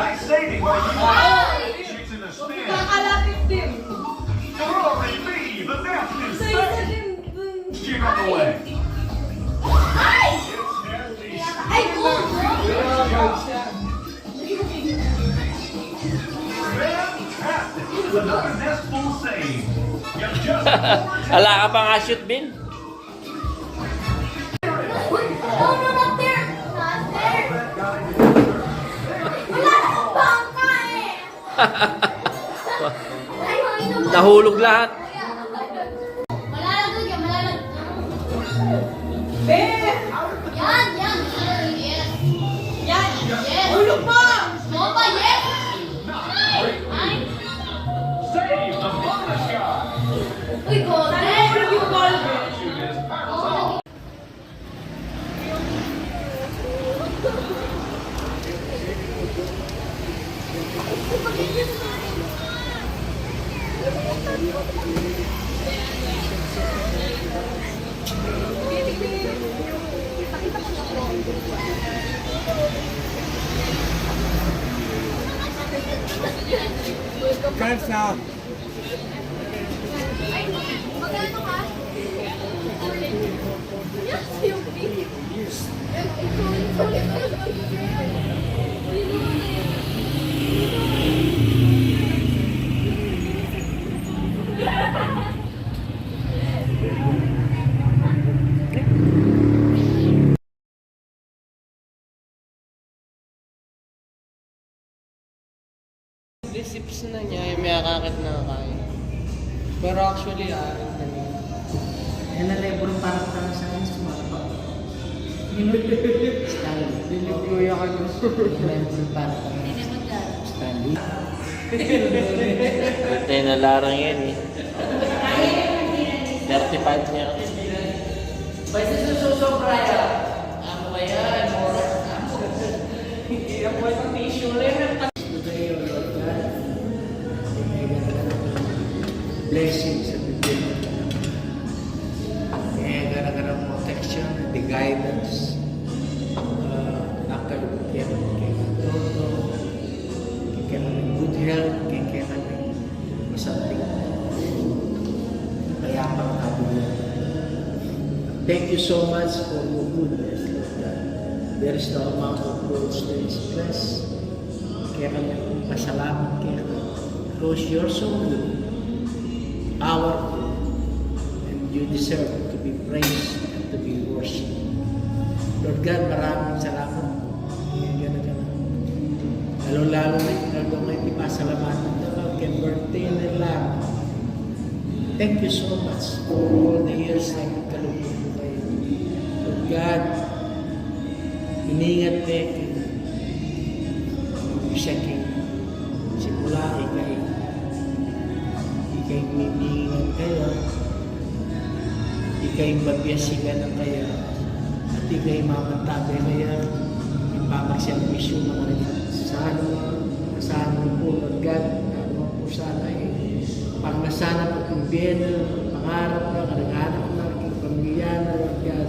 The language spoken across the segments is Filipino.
Nice saving by you. Chicks in the stand. Kakalapit din. Glory be, the net is Sa isa set. din. Kick on the way. Ay! It's Nancy. Ay, goal! Fantastic. Another nestful save. You just Wala ka pa nga shoot, Bin. Oh, no, not there! Not there! Wala akong bangka eh! Ay, ito ba? Nahulog lahat. Malalag yan, malalag. Ben! Yan, yan. Yes. Yan. Yes. Hulog mo! Mo ba? Yes! Ay! save the bonus shot. Uy, goal! Nahulog yung goal! Shoot is powered. Cards now. Ay, magkano ka? Yes, yung big. Recips na niya, yung may akakit na kain. Pero actually, akin na niya. Yan na lebron para parang sa akin sumapak. Stanley. Nilikuya ka niya. Lebron para parang Stanley. Buti na larang yan eh. 35 niya. Basta susobra yan. Ano ba yan? Moras na. Hindi na po itong tissue ulit. Blessings sa bibig. Kaya gara-gara protection, the guidance, nakalukyan kay Toto, kaya ng good health, kaya ng something mayapang kabulan. Thank you so much for your goodness, Lord God. There is no amount of words to express. Kaya kami pasalamat kaya because you're so good, powerful, and you deserve to be praised and to be worshipped. Lord God, maraming salamat po. Lalo-lalo na yung may ipasalamatan na kay birthday na lang. Thank you so much for all the years na kalugod po kayo. Lord God, iningat kayo. Checking simula ikay mimingan kayo, ikay mabiyasigan ng kaya, at ikay mamantabi kaya ipamagservisyo mga nagsasahan mo po, Lord God, ano po sana pag nasana po kung bien, pangarap na, kananganak na, aking pamilya na, Lord God,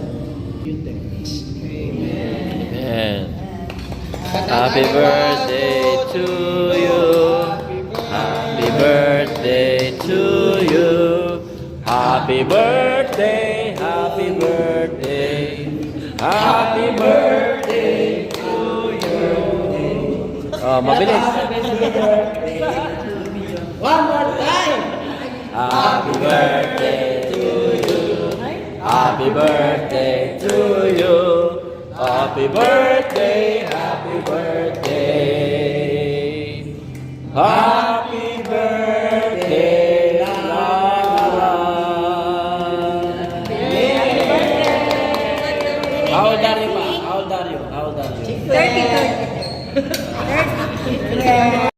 you take this. Amen. Amen. Happy birthday to you. Happy birthday to you. Happy birthday, happy birthday. Happy birthday to you. Oh, mabilis. One more time! Happy birthday to you. Happy birthday to you. Happy birthday, happy birthday. Happy birthday, Lara. How old are you, pa? How old are you? How old are you? 30.